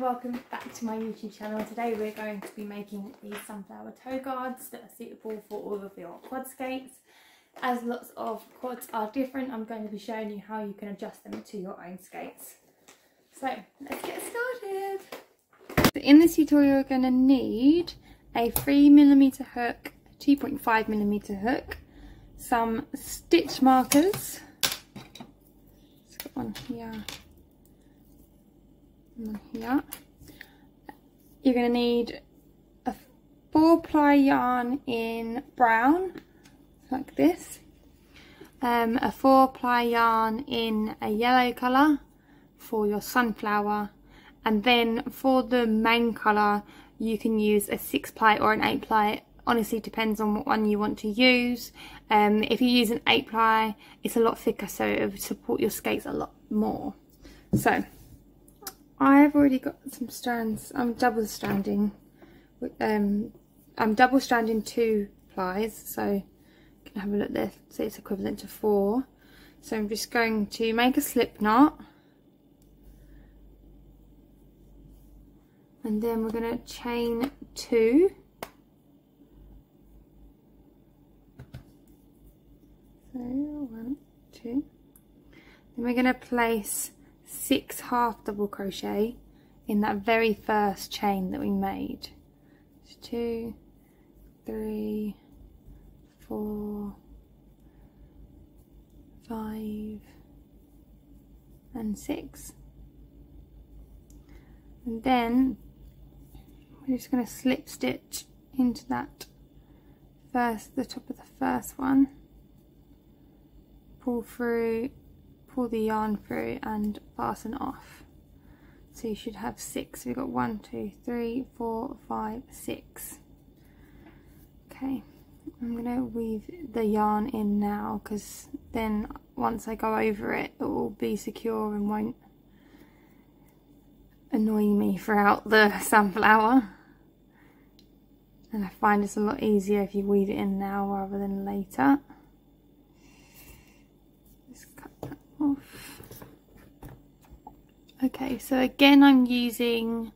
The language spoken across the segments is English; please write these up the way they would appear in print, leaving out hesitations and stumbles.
and welcome back to my YouTube channel. Today we're going to be making these sunflower toe guards that are suitable for all of your quad skates. As lots of quads are different, I'm going to be showing you how you can adjust them to your own skates. So let's get started. So in this tutorial we're going to need a 3mm hook, 2.5mm hook, some stitch markers. It's got one here. Here. You're going to need a 4-ply yarn in brown, like this, a 4-ply yarn in a yellow colour for your sunflower, and then for the main colour you can use a 6-ply or an 8-ply. Honestly, depends on what one you want to use. If you use an 8-ply, it's a lot thicker, so it will support your skates a lot more. So I've already got some strands. I'm double stranding 2 plies, so you can have a look there. So it's equivalent to 4. So I'm just going to make a slip knot, and then we're going to chain 2. So 1, 2. Then we're going to place 6 half double crochet in that very first chain that we made. So 2, 3, 4, 5 and 6, and then we're just going to slip stitch into that the top of the first one, pull the yarn through and fasten off. So you should have 6. We've got 1, 2, 3, 4, 5, 6. Okay, I'm gonna weave the yarn in now, because then once I go over it, it will be secure and won't annoy me throughout the sunflower. And I find it's a lot easier if you weave it in now rather than later. Okay, so again I'm using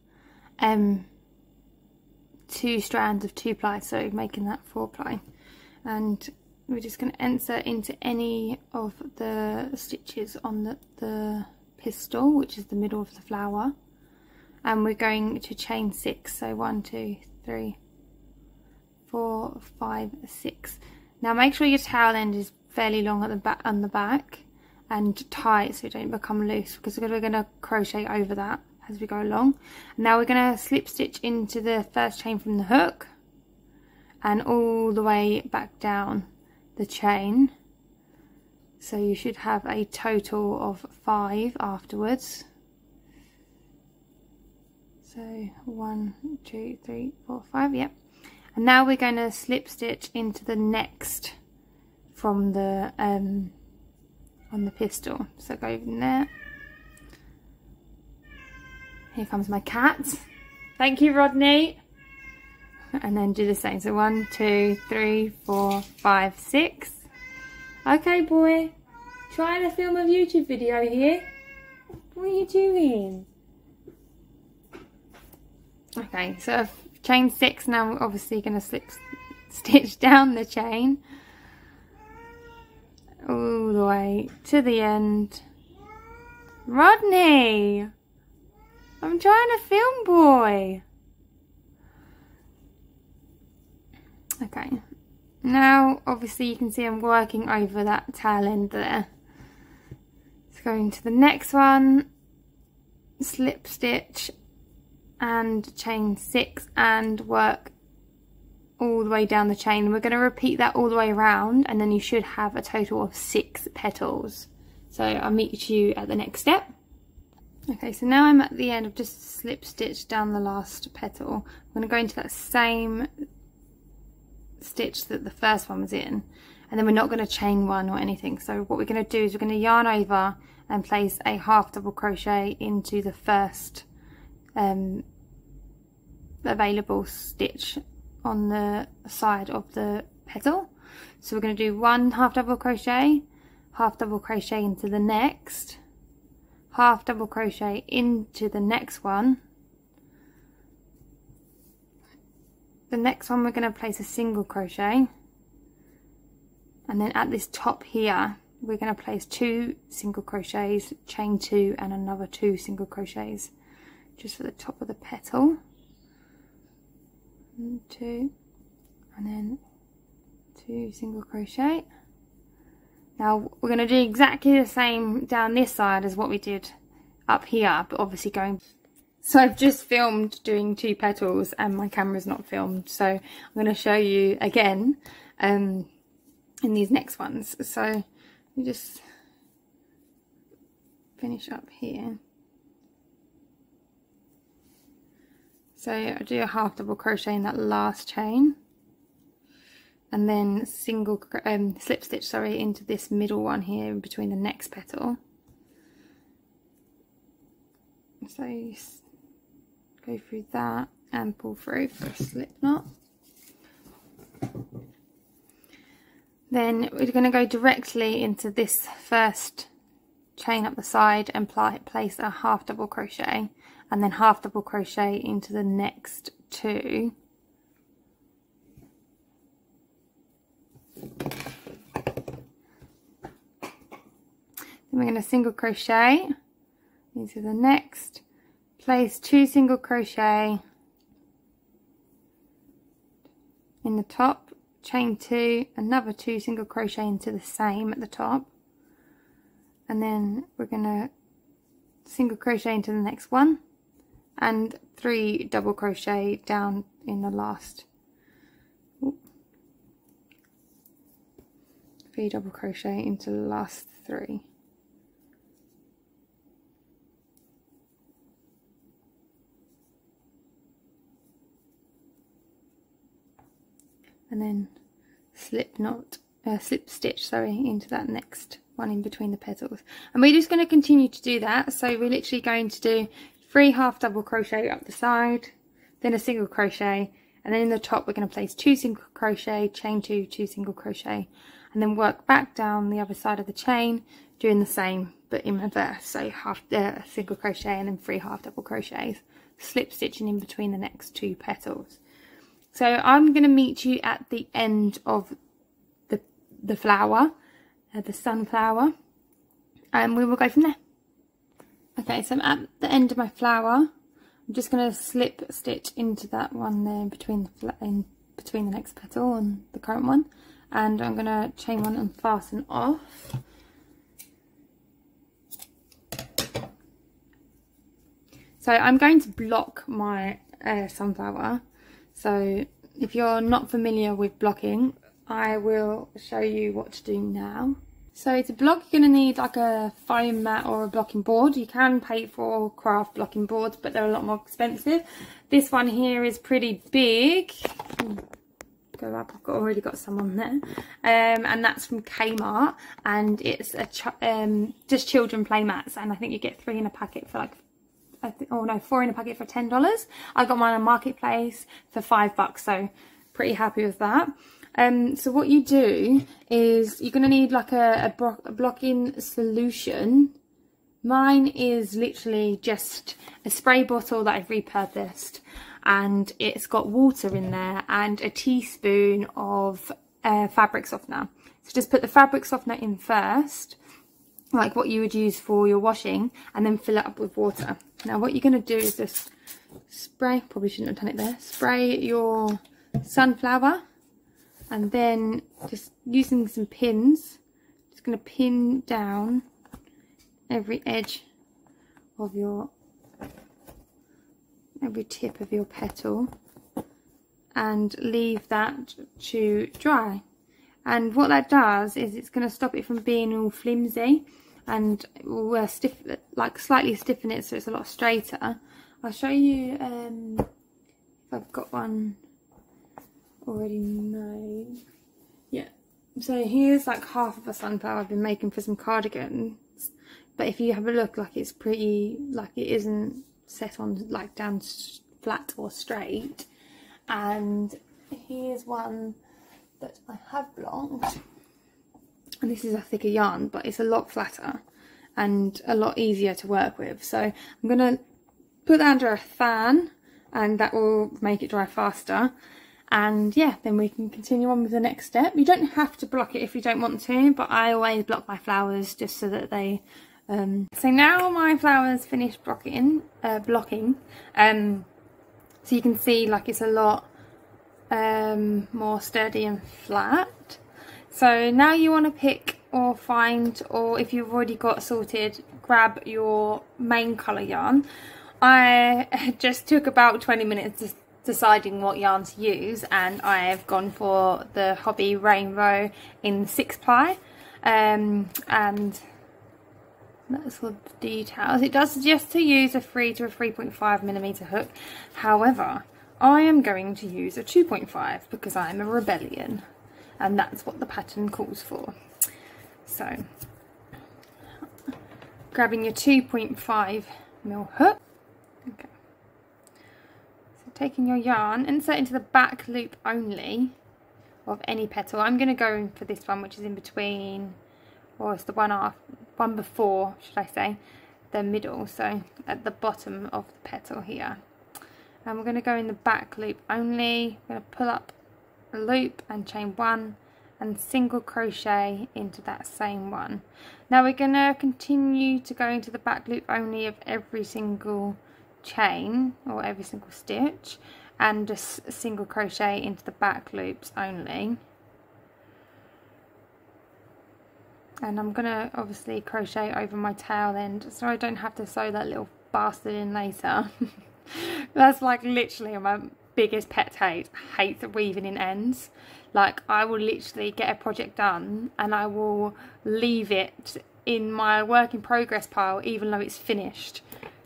2 strands of 2-ply, so making that 4-ply, and we're just going to insert into any of the stitches on the pistil, which is the middle of the flower, and we're going to chain 6. So 1, 2, 3, 4, 5, 6. Now make sure your tail end is fairly long at the back and tight, so it don't become loose, because we're going to crochet over that as we go along. Now we're going to slip stitch into the first chain from the hook and all the way back down the chain, so you should have a total of 5 afterwards. So 1, 2, 3, 4, 5, yep. And now we're going to slip stitch into the next from the on the pistil. So go in there. Here comes my cat. Thank you, Rodney. And then do the same. So 1, 2, 3, 4, 5, 6. Okay, boy. Trying to film a YouTube video here. What are you doing? Okay, so I've chained 6. Now we're obviously going to slip stitch down the chain all the way to the end. Rodney! I'm trying to film, boy! Okay, now obviously you can see I'm working over that tail end there. Let's go into the next one, slip stitch and chain 6 and work all the way down the chain. We're going to repeat that all the way around, and then you should have a total of 6 petals. So I'll meet you at the next step. Okay, so now I'm at the end. I've just slip stitched down the last petal. I'm going to go into that same stitch that the first one was in, and then we're not going to chain 1 or anything. So what we're going to do is we're going to yarn over and place a half double crochet into the first available stitch on the side of the petal. So we're going to do 1 half double crochet into the next, half double crochet into the next one, the next one we're going to place a single crochet, and then at this top here we're going to place 2 single crochets, chain 2 and another 2 single crochets just for the top of the petal. 1, 2, and then 2 single crochet. Now we're going to do exactly the same down this side as what we did up here, but obviously going. So I've just filmed doing 2 petals and my camera's not filmed, so I'm going to show you again in these next ones. So we just finish up here. So I do a half double crochet in that last chain, and then single slip stitch, sorry, into this middle one here in between the next petal. So you go through that and pull through for a slip knot. Then we're going to go directly into this first chain up the side and place a half double crochet, and then half double crochet into the next 2. Then we're going to single crochet into the next, place 2 single crochet in the top, chain 2, another 2 single crochet into the same at the top, and then we're going to single crochet into the next one and 3 double crochet down in the last. 3 double crochet into the last 3. And then slip stitch, sorry, into that next one in between the petals. And we're just going to continue to do that. So we're literally going to do 3 half double crochet up the side, then a single crochet, and then in the top we're going to place 2 single crochet, chain 2, 2 single crochet, and then work back down the other side of the chain doing the same but in reverse. So half single crochet and then 3 half double crochets, slip stitching in between the next 2 petals. So I'm going to meet you at the end of the flower, the sunflower, and we will go from there. Okay, so I'm at the end of my flower. I'm just going to slip stitch into that one there in between the next petal and the current one, and I'm going to chain 1 and fasten off. So I'm going to block my sunflower. So if you're not familiar with blocking, I will show you what to do now. So to block, you're going to need like a foam mat or a blocking board. You can pay for craft blocking boards, but they're a lot more expensive. This one here is pretty big. Go up, I've already got some on there. And that's from Kmart, and it's a just children play mats, and I think you get 3 in a packet for like, oh no, 4 in a packet for $10. I got mine on Marketplace for $5, so pretty happy with that. So what you do is you're going to need like a blocking solution. Mine is literally just a spray bottle that I've repurposed, and it's got water in there and a teaspoon of fabric softener. So just put the fabric softener in first, like what you would use for your washing, and then fill it up with water. Now what you're going to do is just spray, probably shouldn't have done it there, spray your sunflower, and then just using some pins, just going to pin down every edge of every tip of your petal and leave that to dry. And what that does is it's going to stop it from being all flimsy, and will slightly stiffen it so it's a lot straighter. I'll show you if I've got one already made. Yeah, so here's like half of a sunflower I've been making for some cardigans, but if you have a look, like it's pretty, like it isn't set on like down flat or straight. And here's one that I have blocked, and this is a thicker yarn, but it's a lot flatter and a lot easier to work with. So I'm going to put that under a fan, and that will make it dry faster. And yeah, then we can continue on with the next step. You don't have to block it if you don't want to, but I always block my flowers just so that they so now my flowers finished blocking. So you can see like it's a lot more sturdy and flat. So now you want to pick or find, or if you've already got sorted, grab your main colour yarn. I just took about 20 minutes deciding what yarn to use, and I have gone for the Hobbii Rainbow in 6 ply, and that's all the details. It does suggest to use a 3 to a 3.5mm hook. However, I am going to use a 2.5 because I'm a rebellion, and that's what the pattern calls for. So, grabbing your 2.5mm hook. Okay. So taking your yarn, insert into the back loop only of any petal. I'm going to go for this one, which is in between, or it's the one before, should I say, the middle, so at the bottom of the petal here. And we're going to go in the back loop only. We're going to pull up a loop and chain 1 and single crochet into that same one. Now we're going to continue to go into the back loop only of every single chain or every single stitch, and just single crochet into the back loops only. And I'm going to obviously crochet over my tail end so I don't have to sew that little bastard in later. That's like literally my biggest pet hate. I hate weaving in ends. Like, I will literally get a project done and I will leave it in my work in progress pile even though it's finished,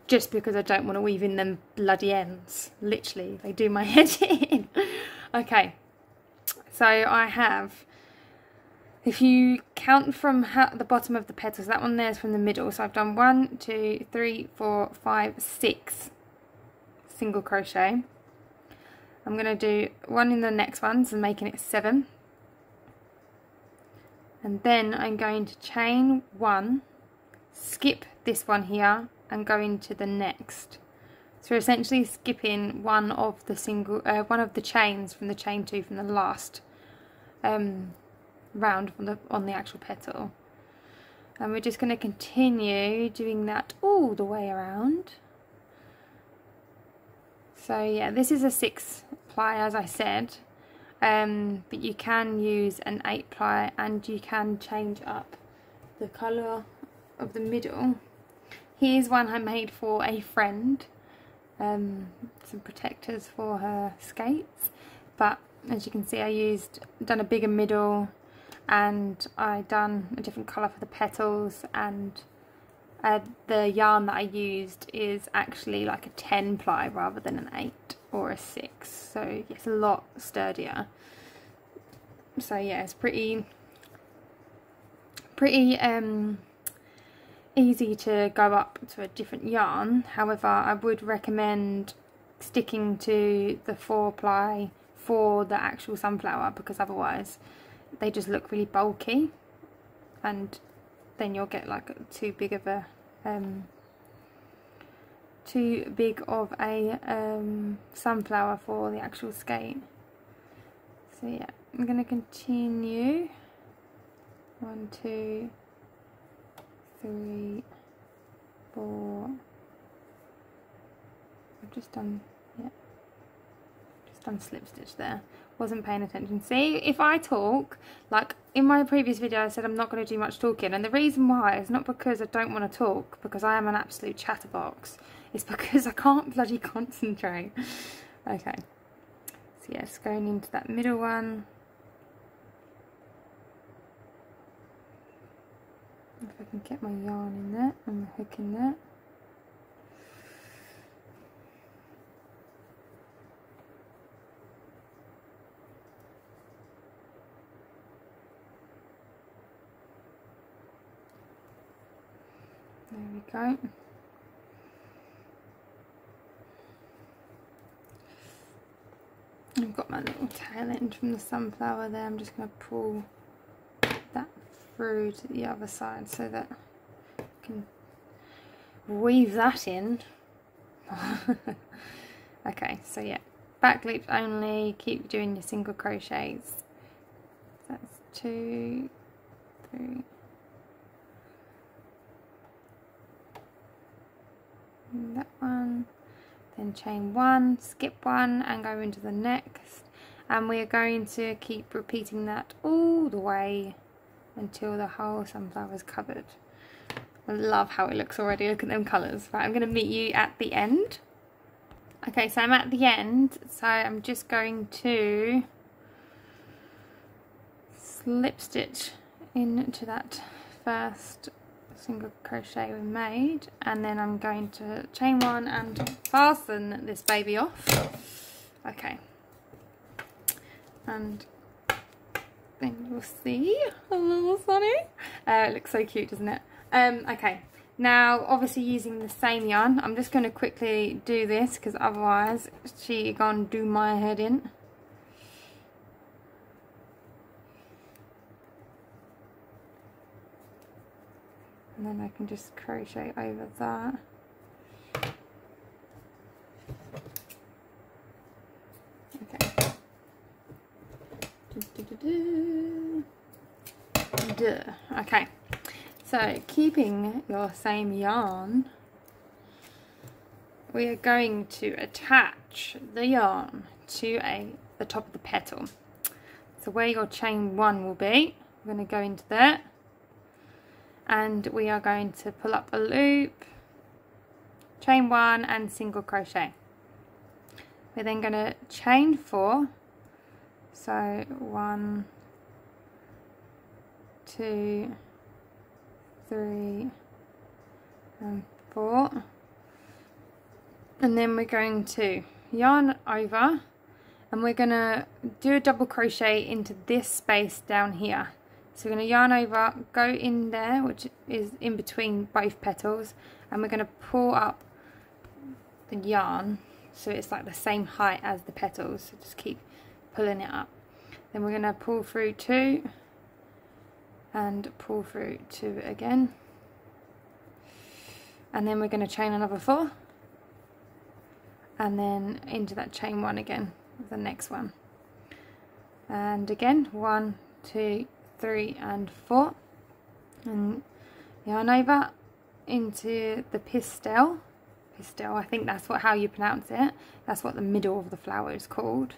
just because I don't want to weave in them bloody ends. Literally, they do my head in. Okay, so I have, if you count from the bottom of the petals, that one there's from the middle, so I've done 1, 2, 3, 4, 5, 6 single crochet. I'm going to do 1 in the next one, so making it 7, and then I'm going to chain 1, skip this one here and go into the next. So we're essentially skipping one of the chains from the chain 2 from the last round on the actual petal, and we're just going to continue doing that all the way around. So yeah, this is a 6 ply as I said, but you can use an 8 ply and you can change up the colour of the middle. Here's one I made for a friend, some protectors for her skates, but as you can see I done a bigger middle, and I done a different colour for the petals, and the yarn that I used is actually like a 10 ply rather than an 8 or a 6, so it's a lot sturdier. So yeah, it's pretty easy to go up to a different yarn. However, I would recommend sticking to the 4 ply for the actual sunflower, because otherwise they just look really bulky, and then you'll get like too big of a sunflower for the actual skate. So yeah, I'm going to continue 1, 2, 3, 4. I've just done slip stitch there. Wasn't paying attention. See, if I talk, like in my previous video I said I'm not going to do much talking, and the reason why is not because I don't want to talk, because I am an absolute chatterbox. It's because I can't bloody concentrate. Okay, so yes, going into that middle one. If I can get my yarn in there and the hook in there. There we go. I've got my little tail end from the sunflower there. I'm just going to pull that through to the other side so that I can weave that in. Okay, so yeah, back loops only, keep doing your single crochets. That's 2, 3, and that one, then chain 1, skip 1 and go into the next, and we are going to keep repeating that all the way until the whole sunflower is covered. I love how it looks already, look at them colours. Right, I'm going to meet you at the end. Okay, so I'm at the end, so I'm just going to slip stitch into that first single crochet we made, and then I'm going to chain 1 and fasten this baby off. Okay, and then you'll see a little Sunny. It looks so cute, doesn't it? Okay, now obviously using the same yarn, I'm just going to quickly do this because otherwise she gonna do my head in. And then I can just crochet over that. Okay. Okay, so keeping your same yarn, we are going to attach the yarn to the top of the petal. So where your chain 1 will be, we're going to go into there, and we are going to pull up a loop, chain 1 and single crochet. We're then going to chain 4, so 1, 2, 3 and 4, and then we're going to yarn over and we're going to do a double crochet into this space down here. So we're going to yarn over, go in there, which is in between both petals, and we're going to pull up the yarn so it's like the same height as the petals, so just keep pulling it up. Then we're going to pull through 2 and pull through 2 again, and then we're going to chain another 4 and then into that chain 1 again, the next one, and again 1, 2, 3 and 4, and yarn over into the pistil. I think that's how you pronounce it. That's what the middle of the flower is called.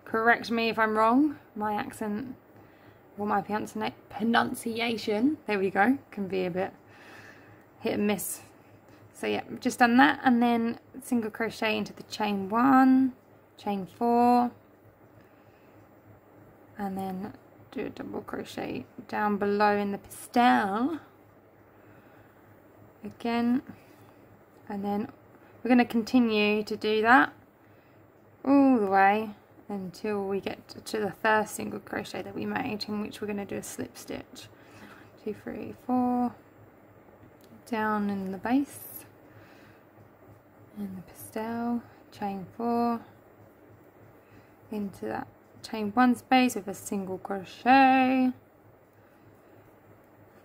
Correct me if I'm wrong. My accent or my pronunciation, there we go, can be a bit hit and miss. So yeah, I've just done that, and then single crochet into the chain 1, chain 4, and then do a double crochet down below in the pistil again, and then we're going to continue to do that all the way until we get to the first single crochet that we made, in which we're going to do a slip stitch. 2, 3, 4 down in the base, in the pistil, chain 4 into that chain 1 space with a single crochet,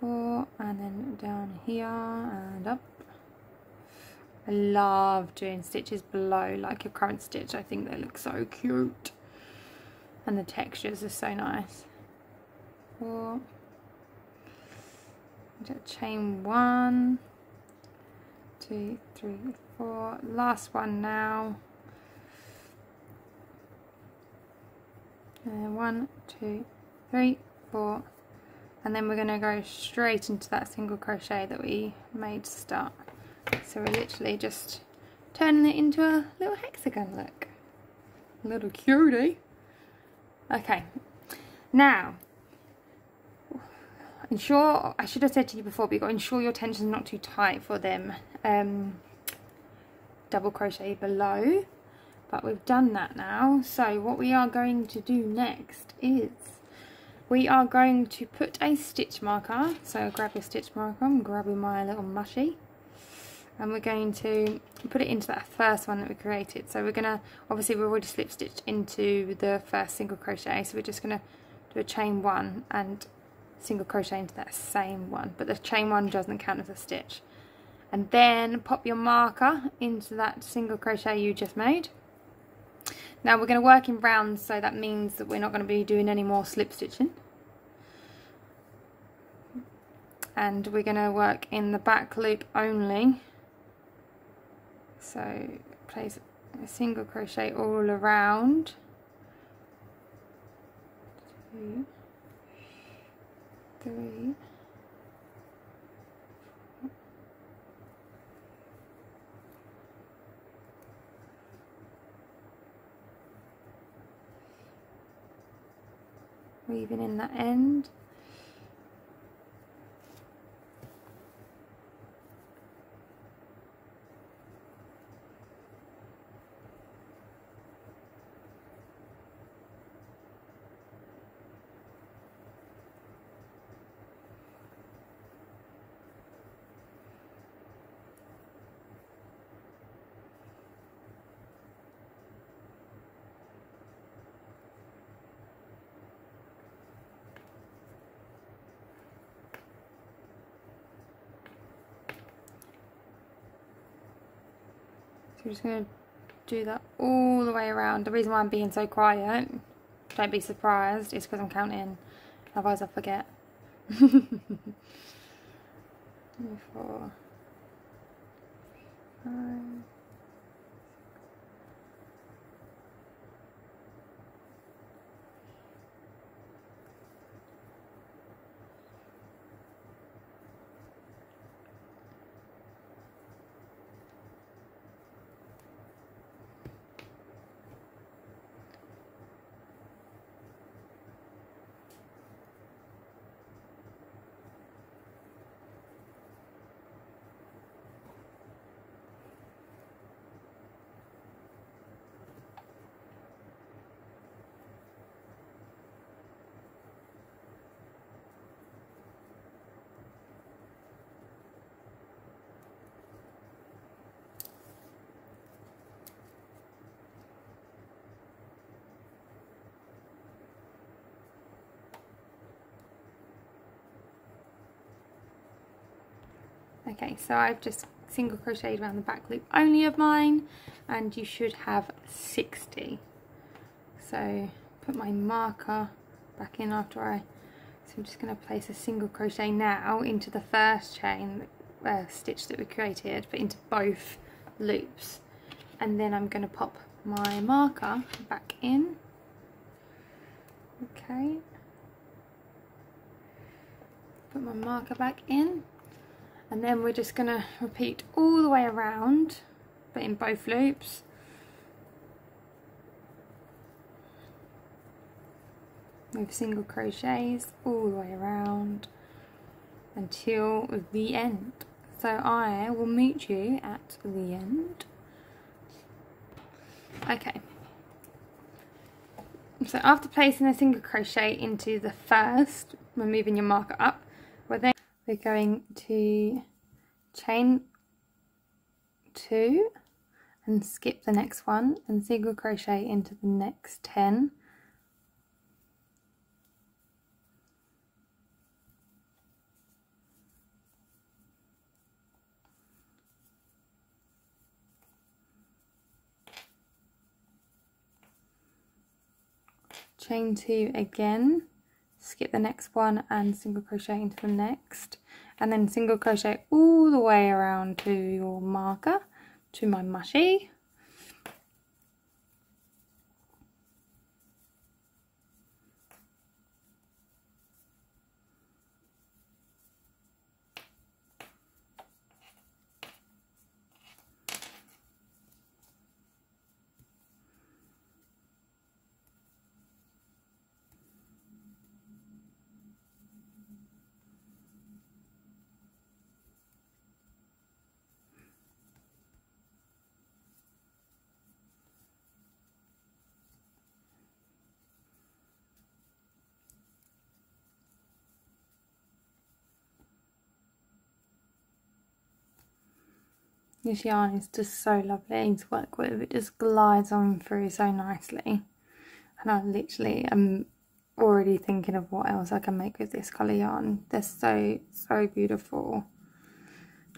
4, and then down here and up. I love doing stitches below like your current stitch. I think they look so cute and the textures are so nice. 4, chain 1, 2, 3, 4, last one now, and 1, 2, 3, 4, and then we're going to go straight into that single crochet that we made to start. So we're literally just turning it into a little hexagon look. A little cutie. Okay, now ensure, I should have said to you before, but you've got to ensure your tension's not too tight for them double crochet below, but we've done that now. So what we are going to do next is we are going to put a stitch marker. So grab your stitch marker, I'm grabbing my little mushy, and we're going to put it into that first one that we created. So we're going to, obviously we've already slip stitched into the first single crochet, so we're just going to do a chain 1 and single crochet into that same one, but the chain 1 doesn't count as a stitch. And then pop your marker into that single crochet you just made. Now we're going to work in rounds, so that means that we're not going to be doing any more slip stitching. And we're going to work in the back loop only. So place a single crochet all around. 2, 3, weaving in that end. So we're just going to do that all the way around. The reason why I'm being so quiet, don't be surprised, is because I'm counting, otherwise I'll forget. 4, 5. Okay, so I've just single crocheted around the back loop only of mine, and you should have 60. So put my marker back in after so I'm just going to place a single crochet now into the first chain stitch that we created, but into both loops, and then I'm going to pop my marker back in. Okay, put my marker back in. And then we're just going to repeat all the way around, but in both loops. With single crochets all the way around until the end. So I will meet you at the end. Okay. So after placing a single crochet into the first, we're moving your marker up. We're going to chain 2 and skip the next one and single crochet into the next 10. Chain 2 again, skip the next one and single crochet into the next, and then single crochet all the way around to your marker, to my mushy. This yarn is just so lovely to work with. It just glides on through so nicely. And I literally am already thinking of what else I can make with this colour yarn. They're so, so beautiful.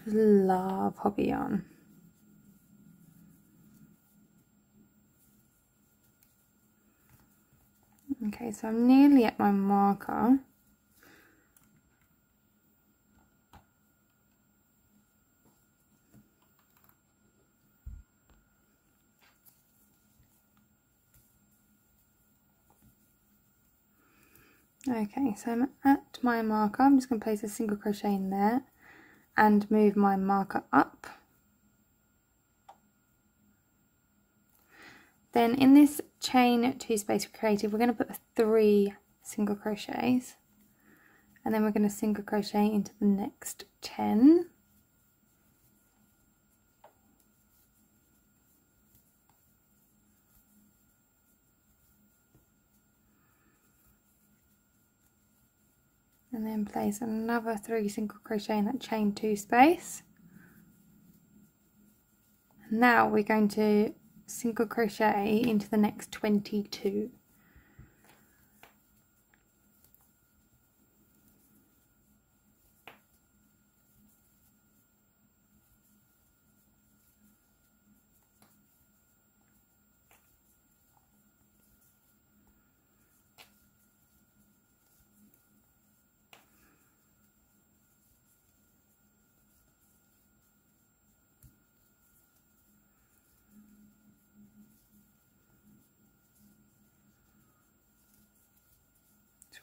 Just love Hobbii yarn. Okay, so I'm nearly at my marker. Okay, so I'm at my marker. I'm just going to place a single crochet in there and move my marker up. Then in this chain 2 space we created, we're going to put 3 single crochets, and then we're going to single crochet into the next 10. And then place another 3 single crochet in that chain 2 space. Now we're going to single crochet into the next 22.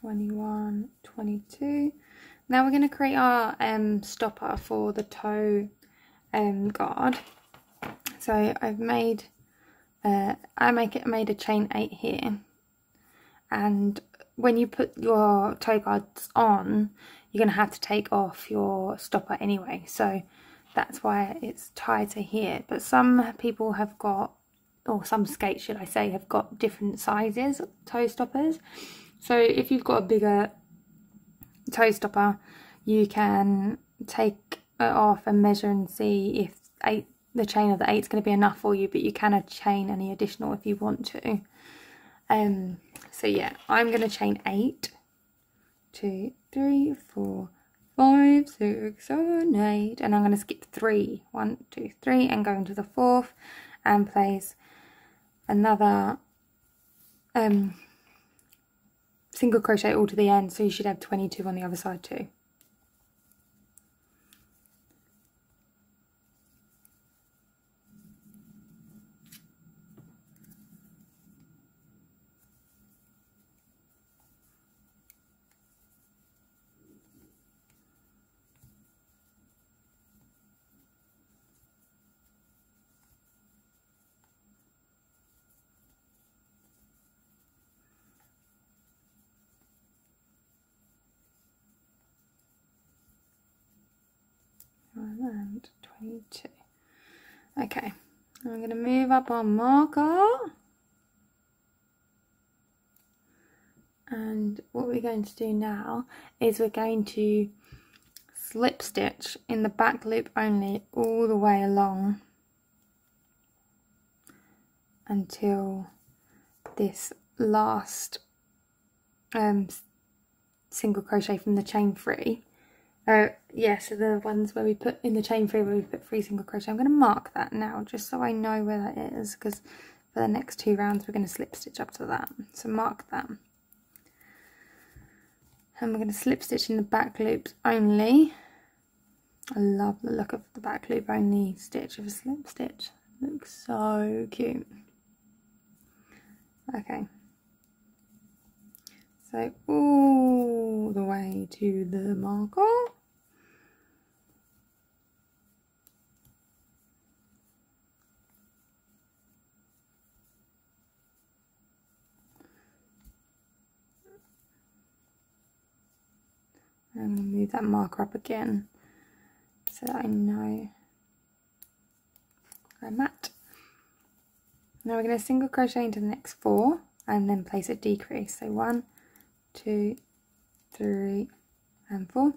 (21, 22). Now we're going to create our stopper for the toe guard. So I've made I made a chain 8 here, and when you put your toe guards on, you're going to have to take off your stopper anyway, so that's why it's tied to here. But some people have got, or some skates should I say, have got different sizes of toe stoppers. So if you've got a bigger toe stopper, you can take it off and measure and see if the chain of the 8 is going to be enough for you, but you can chain any additional if you want to. So yeah, I'm going to chain 8, 2, 3, 4, 5, 6, 7, 8, and I'm going to skip 3, 1, 2, 3, and go into the 4th and place another single crochet all to the end, so you should have 22 on the other side too. And 22. Okay, I'm going to move up our marker, and what we're going to do now is we're going to slip stitch in the back loop only all the way along until this last single crochet from the chain 3. Yeah, so the ones where we put in the chain 3 where we put 3 single crochet. I'm going to mark that now just so I know where that is, because for the next 2 rounds we're going to slip stitch up to that. So mark that. And we're going to slip stitch in the back loops only. I love the look of the back loop only stitch of a slip stitch. It looks so cute. Okay. So all the way to the marker. I'm going to move that marker up again so that I know where I'm at. Now we're going to single crochet into the next 4 and then place a decrease. So 1, 2, 3 and 4. Then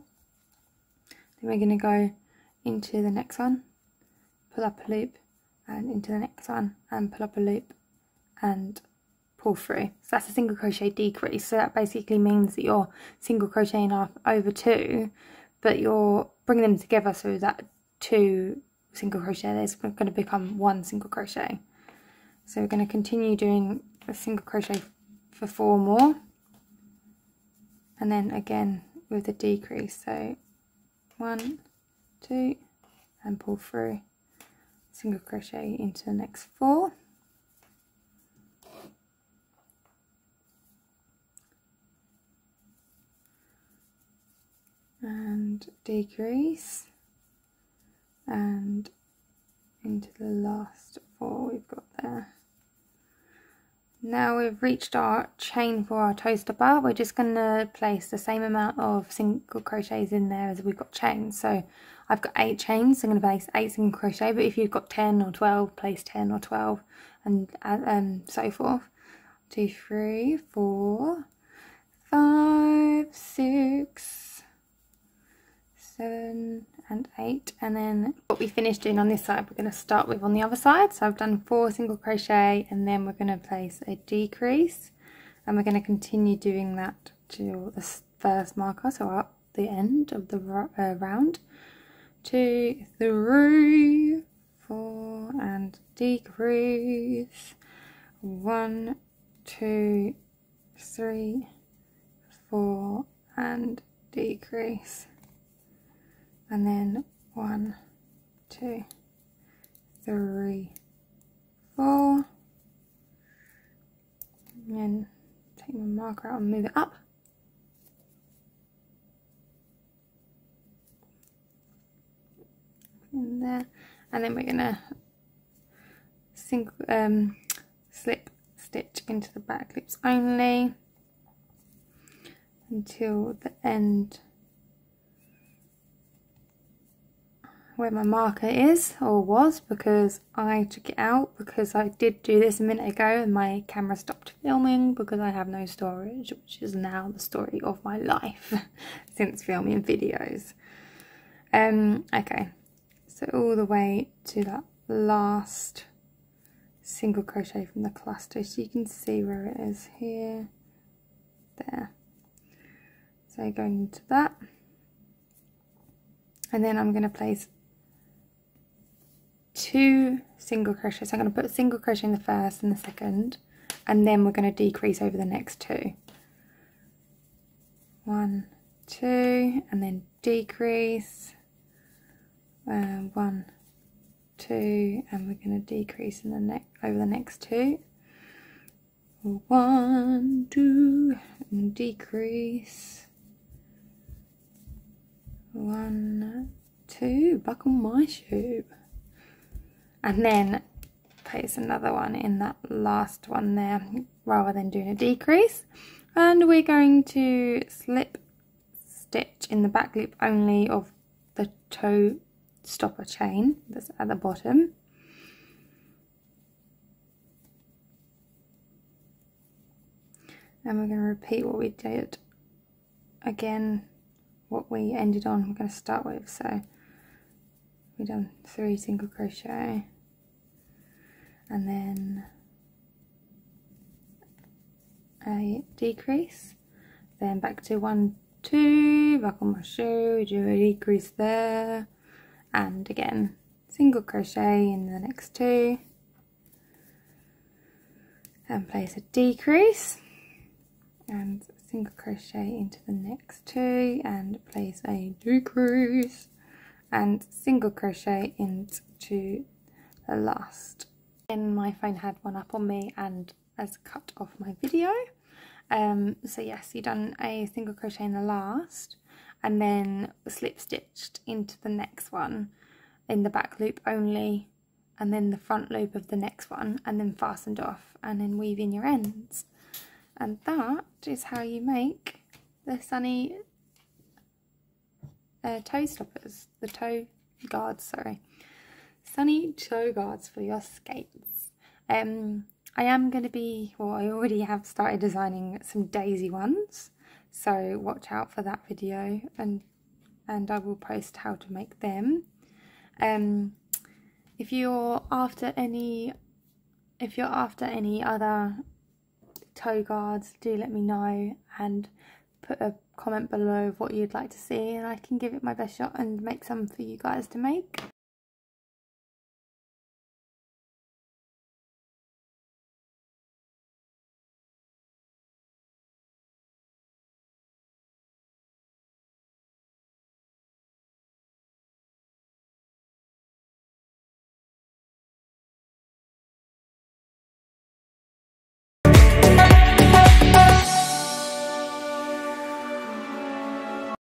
we're going to go into the next one, pull up a loop, and into the next one and pull up a loop and pull through. So that's a single crochet decrease. So that basically means that you're single crocheting over 2, but you're bringing them together so that 2 single crochet is going to become 1 single crochet. So we're going to continue doing a single crochet for 4 more, and then again with the decrease, so 1, 2, and pull through, single crochet into the next 4, and decrease, and into the last 4 we've got there. Now we've reached our chain for our toe stopper. We're just going to place the same amount of single crochets in there as we've got chains. So I've got 8 chains, so I'm going to place 8 single crochet, but if you've got 10 or 12, place 10 or 12, and so forth. 2, 3, 4, 5, 6, 7 and 8, and then what we finished doing on this side we're going to start with on the other side. So I've done 4 single crochet, and then we're going to place a decrease, and we're going to continue doing that till the first marker, so up the end of the round. 2, 3, 4 and decrease, 1, 2, 3, 4 and decrease, and then 1, 2, 3, 4, and then take my marker out and move it up, in there, and then we're gonna slip stitch into the back loops only until the end where my marker is, or was, because I took it out because I did do this a minute ago and my camera stopped filming because I have no storage, which is now the story of my life since filming videos. Okay, so all the way to that last single crochet from the cluster, so you can see where it is here, there. So going into that, and then I'm going to place 2 single crochets. So I'm going to put a single crochet in the first and the second, and then we're going to decrease over the next 2. 1, 2, and then decrease, 1, 2, and we're going to decrease in the over the next 2. 1, 2, and decrease, 1, 2, buckle my shoe, and then place another one in that last one there rather than doing a decrease, and we're going to slip stitch in the back loop only of the toe stopper chain that's at the bottom, and we're going to repeat what we did again, what we ended on. We're going to start with, so we've done 3 single crochet, and then a decrease, then back to 1, 2, buckle my shoe, do a decrease there, and again single crochet in the next 2, and place a decrease, and single crochet into the next 2, and place a decrease, and single crochet into the last. And my phone had one up on me and has cut off my video. So yes, you've done a single crochet in the last, and then slip stitched into the next one in the back loop only, and then the front loop of the next one, and then fastened off, and then weave in your ends. And that is how you make the sunny toe stoppers, the toe guards, sorry, sunny toe guards for your skates. I am going to be, well, I already have started designing some daisy ones, so watch out for that video, and I will post how to make them. If you're after any other toe guards, do let me know and put a comment below of what you'd like to see, and I can give it my best shot and make some for you guys to make.